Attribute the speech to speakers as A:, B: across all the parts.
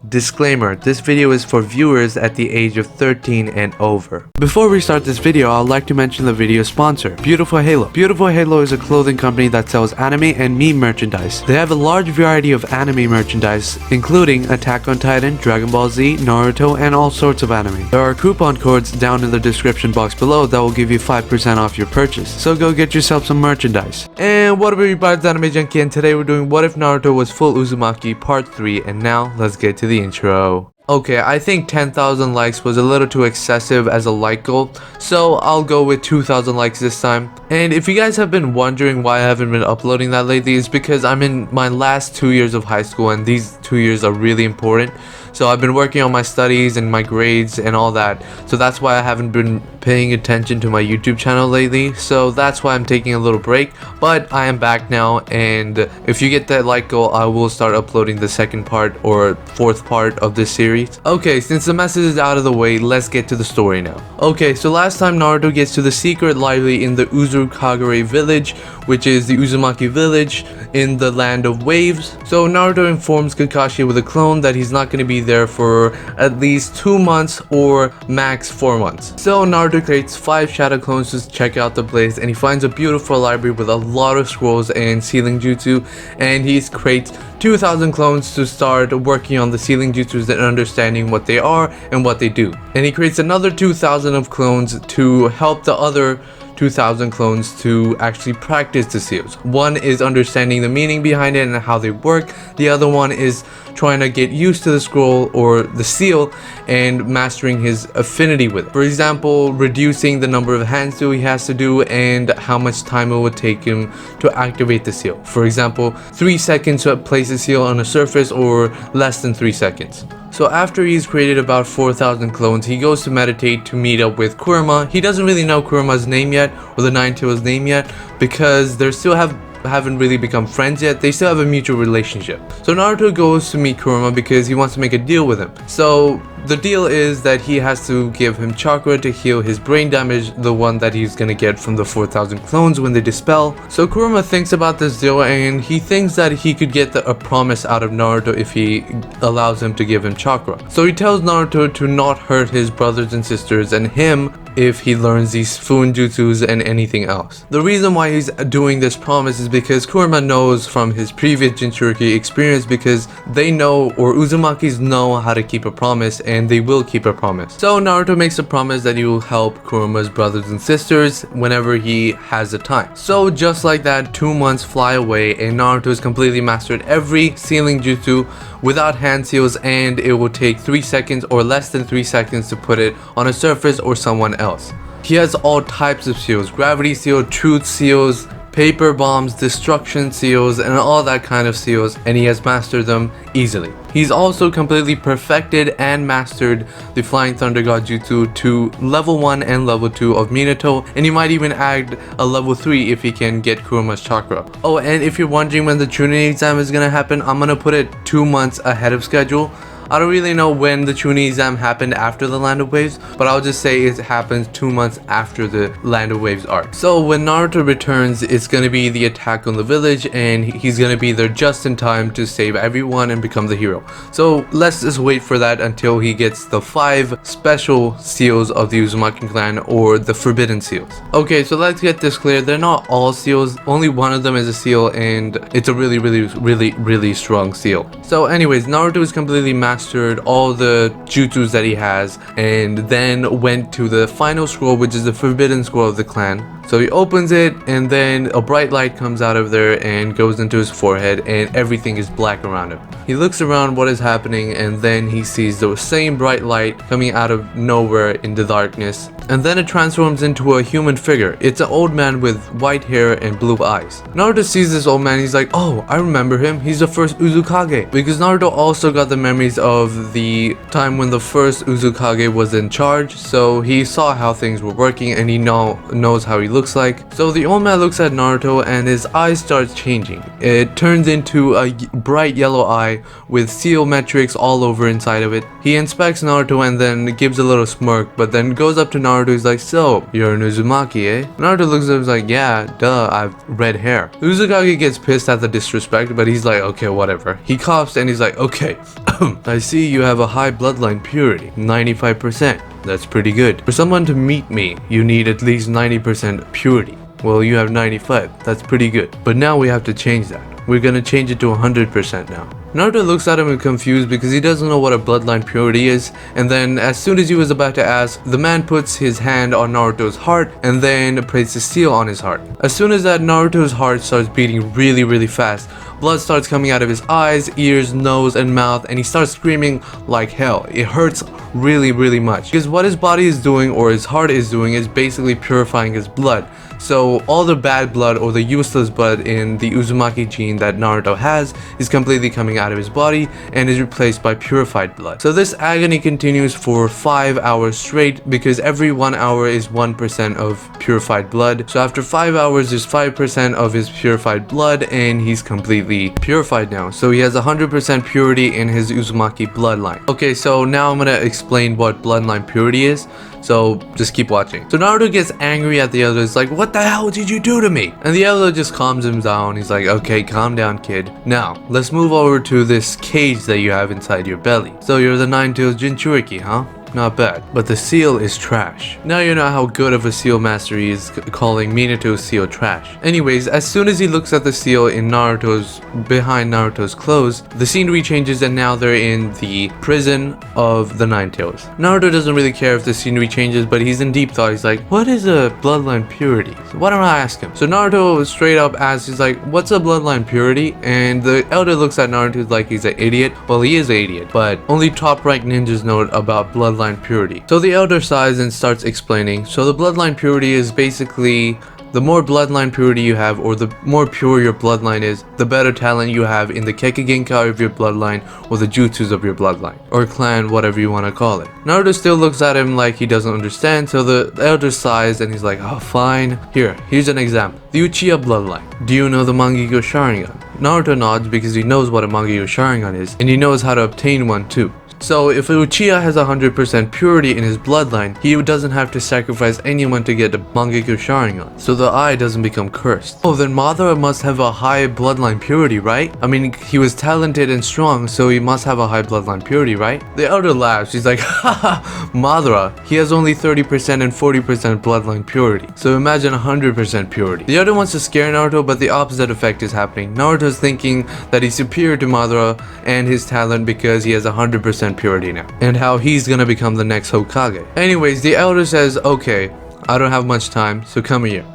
A: Disclaimer, this video is for viewers at the age of 13 and over. Before we start this video, I'd like to mention the video sponsor, Beautiful Halo. Beautiful Halo is a clothing company that sells anime and meme merchandise. They have a large variety of anime merchandise, including Attack on Titan, Dragon Ball Z, Naruto, and all sorts of anime. There are coupon codes down in the description box below that will give you 5% off your purchase, so go get yourself some merchandise. And what up everybody, it's Anime Junkie, and today we're doing What If Naruto Was Full Uzumaki Part 3, and now let's get to the intro. Okay, I think 10,000 likes was a little too excessive as a like goal, so I'll go with 2,000 likes this time. And if you guys have been wondering why I haven't been uploading that lately, it's because I'm in my last 2 years of high school and these 2 years are really important. So I've been working on my studies and my grades and all that, so that's why I haven't been paying attention to my YouTube channel lately, so that's why I'm taking a little break. But I am back now, and if you get that like goal, I will start uploading the second part or fourth part of this series. Okay, since the message is out of the way, let's get to the story now. Okay, so last time Naruto gets to the secret library in the Uzumaki village, which is the Uzumaki village in the land of waves. So Naruto informs Kakashi with a clone that he's not going to be there for at least 2 months or max 4 months. So Naruto creates 5 shadow clones to check out the place, and he finds a beautiful library with a lot of scrolls and sealing jutsu, and he creates 2,000 clones to start working on the sealing jutsus and understanding what they are and what they do. And he creates another 2,000 of clones to help the other 2,000 clones to actually practice the seals. One is understanding the meaning behind it and how they work. The other one is trying to get used to the scroll or the seal and mastering his affinity with it. For example, reducing the number of hand seal he has to do and how much time it would take him to activate the seal. For example, 3 seconds to place a seal on a surface or less than 3 seconds. So after he's created about 4,000 clones, he goes to meditate to meet up with Kurama. He doesn't really know Kurama's name yet or the Nine Tails name yet because they still haven't really become friends yet. They still have a mutual relationship. So Naruto goes to meet Kurama because he wants to make a deal with him. So the deal is that he has to give him chakra to heal his brain damage, the one that he's gonna get from the 4,000 clones when they dispel. So Kurama thinks about this deal and he thinks that he could get a promise out of Naruto if he allows him to give him chakra. So he tells Naruto to not hurt his brothers and sisters and him if he learns these Fun jutsus and anything else. The reason why he's doing this promise is because Kurama knows from his previous Jinchuriki experience, because they know, or Uzumakis know, how to keep a promise, and they will keep a promise. So Naruto makes a promise that he will help Kurama's brothers and sisters whenever he has the time. So just like that, 2 months fly away and Naruto has completely mastered every sealing jutsu without hand seals, and it will take 3 seconds or less than 3 seconds to put it on a surface or someone else. He has all types of seals: gravity seal, truth seals, paper bombs, destruction seals, and all that kind of seals, and he has mastered them easily. He's also completely perfected and mastered the Flying Thunder God Jutsu to level 1 and level 2 of Minato, and he might even add a level 3 if he can get Kurama's chakra. Oh, and if you're wondering when the Chunin exam is gonna happen, I'm gonna put it 2 months ahead of schedule. I don't really know when the Chunin exam happened after the Land of Waves, but I'll just say it happens 2 months after the Land of Waves arc. So when Naruto returns, it's gonna be the attack on the village, and he's gonna be there just in time to save everyone and become the hero. So let's just wait for that until he gets the 5 special seals of the Uzumaki clan, or the forbidden seals. Okay, so let's get this clear. They're not all seals. Only one of them is a seal, and it's a really strong seal. So anyways, Naruto is completely mastered all the jutsus that he has, and then went to the final scroll, which is the forbidden scroll of the clan. So he opens it, and then a bright light comes out of there and goes into his forehead, and everything is black around him. He looks around what is happening, and then he sees the same bright light coming out of nowhere in the darkness, and then it transforms into a human figure. It's an old man with white hair and blue eyes. Naruto sees this old man, he's like, oh, I remember him, he's the first Uzukage. Because Naruto also got the memories of the time when the first Uzukage was in charge, so he saw how things were working, and he knows how he looks like. So the old man looks at Naruto and his eyes starts changing. It turns into a bright yellow eye with seal metrics all over inside of it. He inspects Naruto and then gives a little smirk, but then goes up to Naruto. He's like, so you're an Uzumaki, eh? Naruto looks at him, he's like, yeah, duh, I've red hair. Uzukage gets pissed at the disrespect, but he's like, okay, whatever. He coughs and he's like, okay, I see you have a high bloodline purity, 95%. That's pretty good. For someone to meet me, you need at least 90% purity. Well, you have 95. That's pretty good. But now we have to change that. We're gonna change it to 100% now. Naruto looks at him and confused because he doesn't know what a bloodline purity is, and then as soon as he was about to ask, the man puts his hand on Naruto's heart and then places seal on his heart. As soon as that, Naruto's heart starts beating really fast. Blood starts coming out of his eyes, ears, nose, and mouth, and he starts screaming like hell. It hurts really much because what his body is doing, or his heart is doing, is basically purifying his blood. So all the bad blood or the useless blood in the Uzumaki gene that Naruto has is completely coming out of his body and is replaced by purified blood. So this agony continues for 5 hours straight because every 1 hour is 1% of purified blood. So after 5 hours there's 5% of his purified blood and he's completely purified now. So he has 100% purity in his Uzumaki bloodline. Okay, so now I'm gonna explain what bloodline purity is. So just keep watching. So Naruto gets angry at the elders, like, what the hell did you do to me? And the elder just calms him down. He's like, okay, calm down, kid. Now, let's move over to this cage that you have inside your belly. So you're the Nine-Tails Jinchuriki, huh? Not bad, but the seal is trash. Now you know how good of a seal master he is, calling Minato's seal trash. Anyways, as soon as he looks at the seal in behind Naruto's clothes, the scenery changes and now they're in the prison of the Nine-Tails. Naruto doesn't really care if the scenery changes, but he's in deep thought. He's like, what is a bloodline purity? So why don't I ask him? So Naruto straight up asks, he's like, what's a bloodline purity? And the elder looks at Naruto like he's an idiot. Well, he is an idiot, but only top ranked ninjas know about bloodline purity. So the elder sighs and starts explaining. So the bloodline purity is basically the more bloodline purity you have, or the more pure your bloodline is, the better talent you have in the Kekkei of your bloodline or the jutsus of your bloodline or clan, whatever you want to call it. Naruto still looks at him like he doesn't understand, so the elder sighs and he's like, oh fine. Here's an example. The Uchiha bloodline. Do you know the Mangekyo Sharingan? Naruto nods because he knows what a Mangekyo Sharingan is and he knows how to obtain one too. So if Uchiha has 100% purity in his bloodline, he doesn't have to sacrifice anyone to get the Mangekyo Sharingan, so the eye doesn't become cursed. Oh, then Madara must have a high bloodline purity, right? I mean, he was talented and strong, so he must have a high bloodline purity, right? The elder laughs. He's like, haha, Madara, he has only 30% and 40% bloodline purity, so imagine 100% purity. The elder wants to scare Naruto, but the opposite effect is happening. Naruto's thinking that he's superior to Madara and his talent because he has 100% purity now, and how he's gonna become the next Hokage. Anyways, the elder says, okay, I don't have much time, so come here.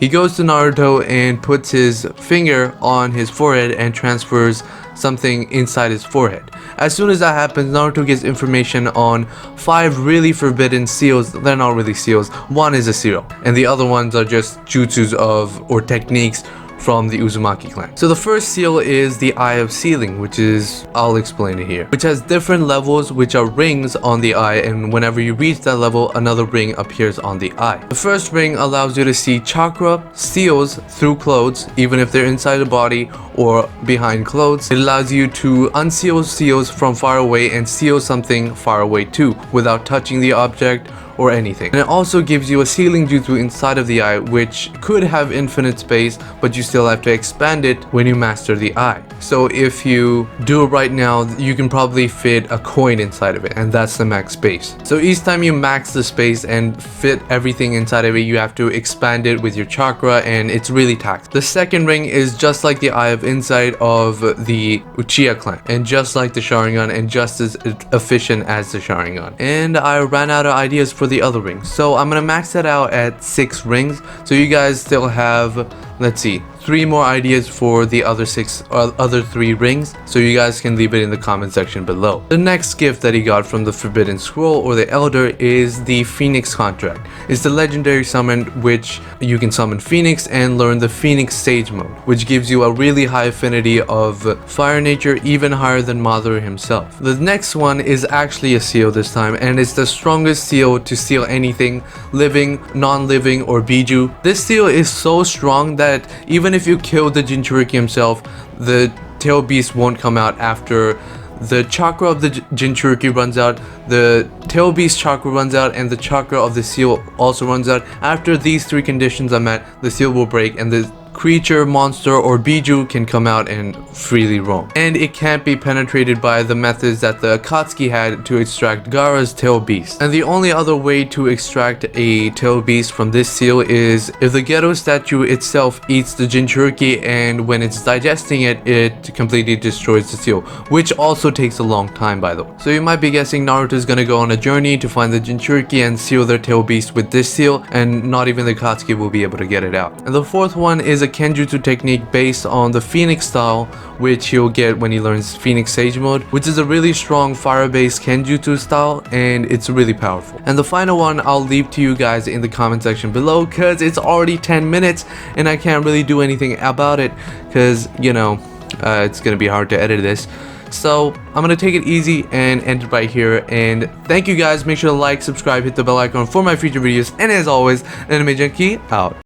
A: He goes to Naruto and puts his finger on his forehead and transfers something inside his forehead. As soon as that happens, Naruto gets information on 5 really forbidden seals. They're not really seals. One is a seal, and the other ones are just jutsus or techniques from the Uzumaki clan. So the first seal is the Eye of Sealing, which is, I'll explain it here, which has different levels, which are rings on the eye, and whenever you reach that level, another ring appears on the eye. The first ring allows you to see chakra seals through clothes, even if they're inside the body or behind clothes. It allows you to unseal seals from far away and seal something far away too, without touching the object or anything. And it also gives you a sealing jutsu inside of the eye, which could have infinite space, but you still have to expand it when you master the eye. So if you do it right now, you can probably fit a coin inside of it, and that's the max space. So each time you max the space and fit everything inside of it, you have to expand it with your chakra, and it's really taxed. The second ring is just like the Eye of Insight of the Uchiha clan, and just like the Sharingan, and just as efficient as the Sharingan. And I ran out of ideas for the other rings, so I'm gonna max that out at 6 rings. So you guys still have, let's see, 3 more ideas for the other 3 rings, so you guys can leave it in the comment section below. The next gift that he got from the Forbidden Scroll or the Elder is the Phoenix Contract. It's the legendary summon which you can summon Phoenix and learn the Phoenix Sage mode, which gives you a really high affinity of fire nature, even higher than Madara himself. The next one is actually a seal this time, and it's the strongest seal to seal anything, living, non-living, or Biju. This seal is so strong that even if you kill the Jinchuriki himself, the tail beast won't come out after the chakra of the Jinchuriki runs out, the tail beast chakra runs out, and the chakra of the seal also runs out. After these 3 conditions are met, the seal will break and the creature, monster, or Biju can come out and freely roam. And it can't be penetrated by the methods that the Akatsuki had to extract Gaara's tail beast. And the only other way to extract a tail beast from this seal is if the ghetto statue itself eats the Jinchuriki, and when it's digesting it, it completely destroys the seal, which also takes a long time, by the way. So you might be guessing Naruto is gonna go on a journey to find the Jinchuriki and seal their tail beast with this seal, and not even the Akatsuki will be able to get it out. And the fourth one is a Kenjutsu technique based on the Phoenix style, which he'll get when he learns Phoenix Sage mode, which is a really strong fire-based Kenjutsu style, and it's really powerful. And the final one I'll leave to you guys in the comment section below, because it's already 10 minutes and I can't really do anything about it because, you know, it's gonna be hard to edit this. So I'm gonna take it easy and end it right here, and thank you guys. Make sure to like, subscribe, hit the bell icon for my future videos, and as always, Anime Junkie out.